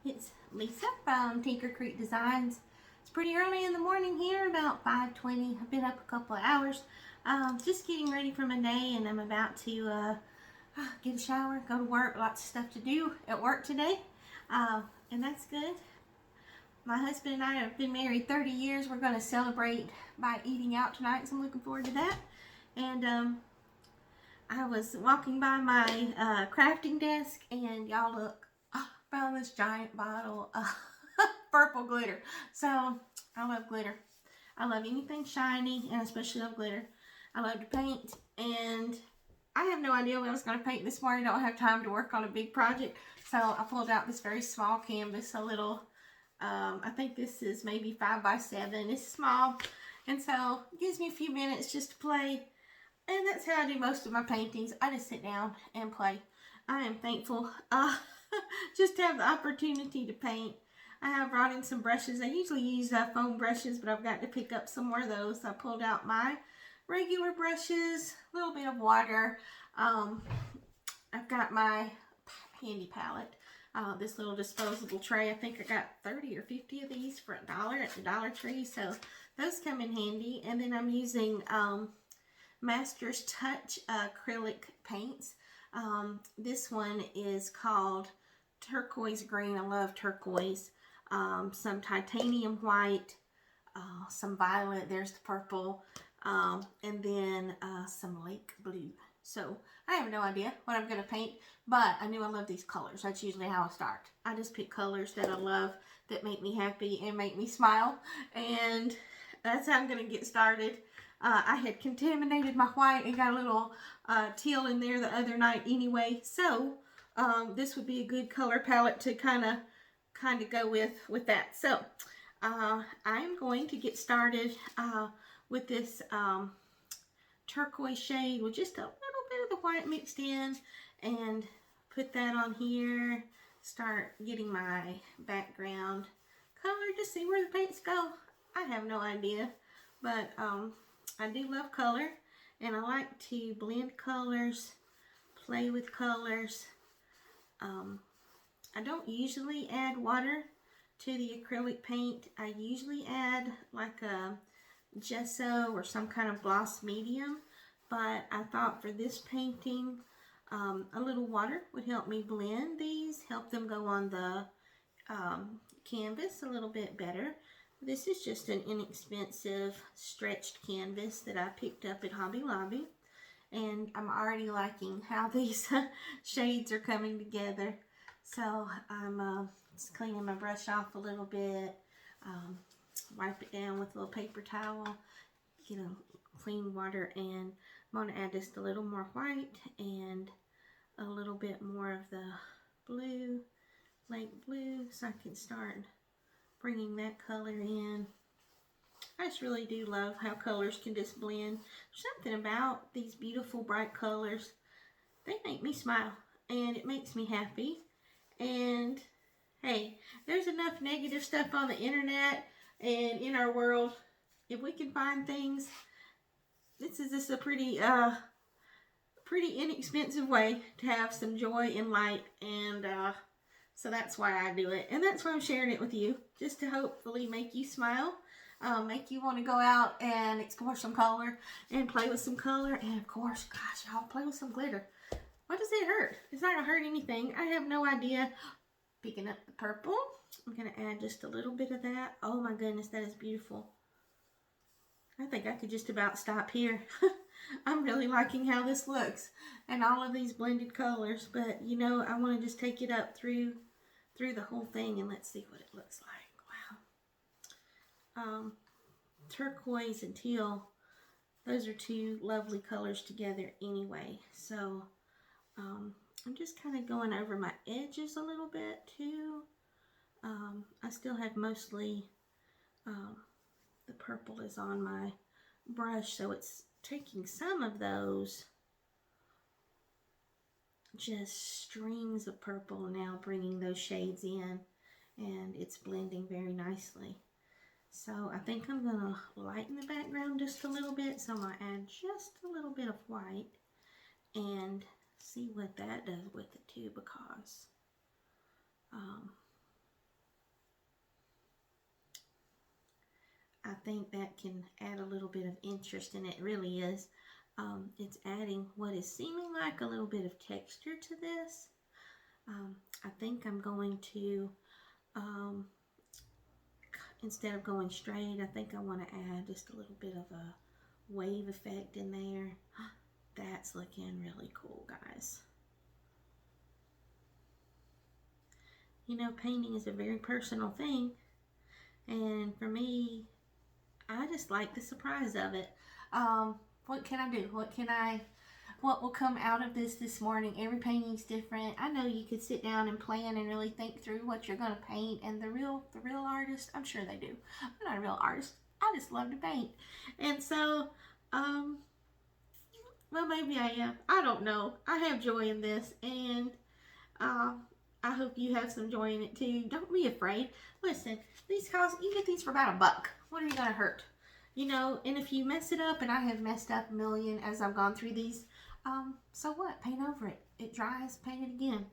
It's Lisa from Tinker Creek Designs. It's pretty early in the morning here, about 5:20. I've been up a couple of hours, just getting ready for my day, and I'm about to get a shower, go to work. Lots of stuff to do at work today, and that's good. My husband and I have been married 30 years. We're going to celebrate by eating out tonight, so I'm looking forward to that. And I was walking by my crafting desk, and y'all look, found this giant bottle of purple glitter. So I love glitter. I love anything shiny, and especially love glitter. I love to paint, and I have no idea what I was going to paint this morning. I don't have time to work on a big project, so I pulled out this very small canvas, a little, I think this is maybe 5 by 7. It's small, and so it gives me a few minutes just to play. And that's how I do most of my paintings. I just sit down and play. I am thankful just to have the opportunity to paint. I have brought in some brushes. I usually use foam brushes, but I've got to pick up some more of those. I pulled out my regular brushes, a little bit of water. I've got my handy palette. This little disposable tray. I think I got 30 or 50 of these for $1 at the Dollar Tree. So those come in handy. And then I'm using Master's Touch acrylic paints. This one is called turquoise green. I love turquoise. Some titanium white, some violet. There's the purple, and then some lake blue. So I have no idea what I'm going to paint, but I knew I love these colors. That's usually how I start. I just pick colors that I love, that make me happy and make me smile, and that's how I'm going to get started. I had contaminated my white and got a little teal in there the other night anyway, so this would be a good color palette to kind of go with that. So I'm going to get started with this turquoise shade with just a little bit of the white mixed in, and put that on here. Start getting my background color to see where the paints go. I have no idea, but I do love color, and I like to blend colors, play with colors. I don't usually add water to the acrylic paint. I usually add like a gesso or some kind of gloss medium, but I thought for this painting, a little water would help me blend these, help them go on the canvas a little bit better. This is just an inexpensive stretched canvas that I picked up at Hobby Lobby, and I'm already liking how these shades are coming together. So I'm just cleaning my brush off a little bit, wipe it down with a little paper towel, get a clean water, and I'm going to add just a little more white and a little bit more of the blue, light blue, so I can start bringing that color in. I just really do love how colors can just blend. There's something about these beautiful bright colors. They make me smile, and it makes me happy. And hey, there's enough negative stuff on the internet and in our world. If we can find things, this is just a pretty inexpensive way to have some joy and light, and so that's why I do it, and that's why I'm sharing it with you, just to hopefully make you smile, make you want to go out and explore some color and play with some color, and of course, gosh, y'all, play with some glitter. What does it hurt? It's not gonna hurt anything. I have no idea. Picking up the purple, I'm gonna add just a little bit of that. Oh my goodness, that is beautiful. I think I could just about stop here. I'm really liking how this looks and all of these blended colors, but you know, I want to just take it up through the whole thing, and let's see what it looks like. Wow. Turquoise and teal, those are two lovely colors together anyway. So I'm just kind of going over my edges a little bit too. I still have mostly the purple is on my brush, so it's taking some of those just streams of purple, now bringing those shades in, and it's blending very nicely. So I think I'm going to lighten the background just a little bit, so I'm going to add just a little bit of white and see what that does with it too, because I think that can add a little bit of interest, and it really is. It's adding what is seeming like a little bit of texture to this. I think I'm going to, instead of going straight, I think I want to add just a little bit of a wave effect in there. That's looking really cool, guys. You know, painting is a very personal thing, and for me, I just like the surprise of it. What can I do? What will come out of this morning? Every painting's different. I know you could sit down and plan and really think through what you're gonna paint, and the real artist, I'm sure they do. I'm not a real artist. I just love to paint. And so, well, maybe I am. I don't know. I have joy in this, and I hope you have some joy in it too. Don't be afraid. Listen, these cost, you get these for about $1. What are you gonna hurt? You know, and if you mess it up, and I have messed up a million as I've gone through these, so what? Paint over it. It dries, paint it again.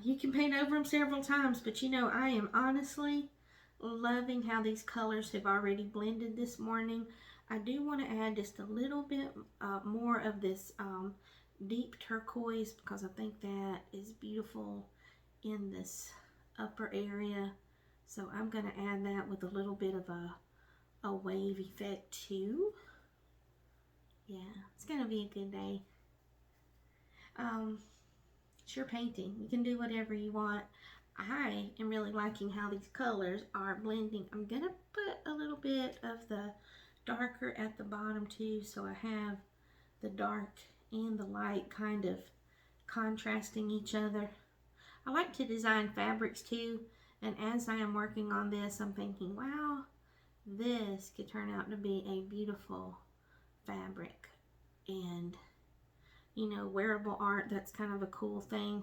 You can paint over them several times, but you know, I am honestly loving how these colors have already blended this morning. I do want to add just a little bit more of this deep turquoise, because I think that is beautiful in this upper area. So I'm going to add that with a little bit of a wave effect too. Yeah, it's going to be a good day. It's your painting. You can do whatever you want. I am really liking how these colors are blending. I'm going to put a little bit of the darker at the bottom too, so I have the dark and the light kind of contrasting each other. I like to design fabrics too, and as I am working on this, I'm thinking, wow, this could turn out to be a beautiful fabric. And you know, wearable art, that's kind of a cool thing,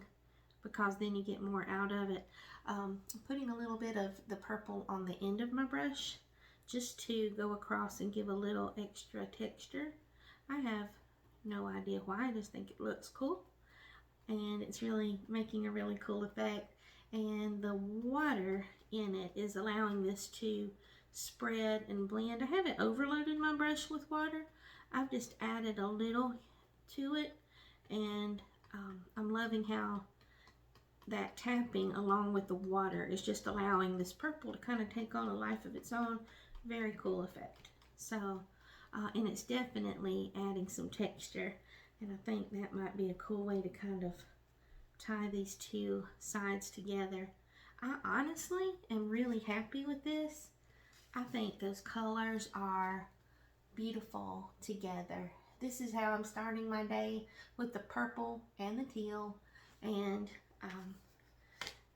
because then you get more out of it. I'm putting a little bit of the purple on the end of my brush just to go across and give a little extra texture. I have no idea why, I just think it looks cool, and it's really making a really cool effect. And the water in it is allowing this to spread and blend. I haven't overloaded my brush with water. I've just added a little to it, and I'm loving how that tapping along with the water is just allowing this purple to kind of take on a life of its own. Very cool effect. So, and it's definitely adding some texture, and I think that might be a cool way to kind of tie these two sides together. I honestly am really happy with this. I think those colors are beautiful together. This is how I'm starting my day, with the purple and the teal, and I'm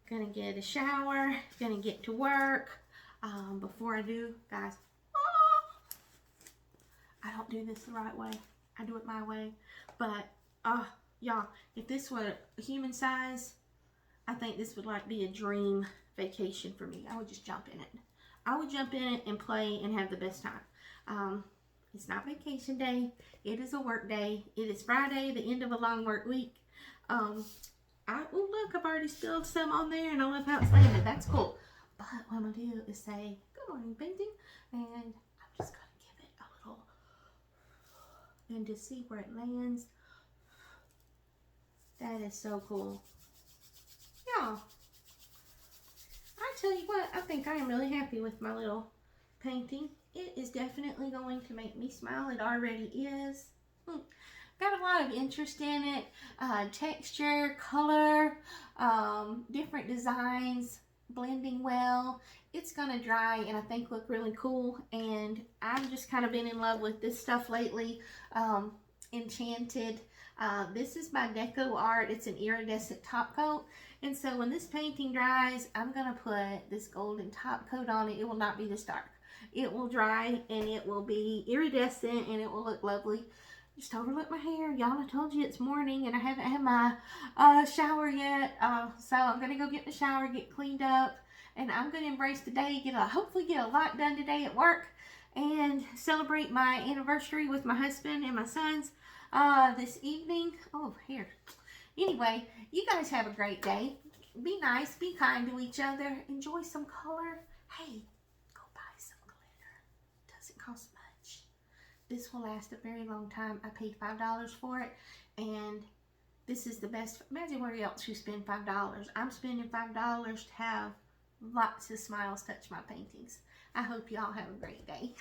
gonna get a shower, gonna get to work. Before I do, guys, I don't do this the right way. I do it my way, but y'all, if this were human size, I think this would like be a dream vacation for me. I would just jump in it. I would jump in it and play and have the best time. It's not vacation day. It is a work day. It is Friday, the end of a long work week. Oh look, I've already spilled some on there, and I love how it's landed. That's cool. But what I'm gonna do is say, good morning, painting, and I'm just gonna give it a little, and just see where it lands. That is so cool. Y'all, I tell you what, I think I am really happy with my little painting. It is definitely going to make me smile. It already is. Got a lot of interest in it. Texture, color, different designs, blending well. It's gonna dry and I think look really cool. And I've just kind of been in love with this stuff lately. Enchanted. This is my deco art. It's an iridescent top coat. And so when this painting dries, I'm gonna put this golden top coat on it. It will not be this dark. It will dry and it will be iridescent and it will look lovely. Just overlook my hair. Y'all, I told you it's morning and I haven't had my shower yet. So I'm going to go get in the shower, get cleaned up, and I'm going to embrace the day, hopefully get a lot done today at work, and celebrate my anniversary with my husband and my sons this evening. Oh, here. Anyway, you guys have a great day. Be nice. Be kind to each other. Enjoy some color. Hey, go buy some glitter. cost much. This will last a very long time. I paid $5 for it, and this is the best. Imagine where else you spend $5. I'm spending $5 to have lots of smiles touch my paintings. I hope y'all have a great day.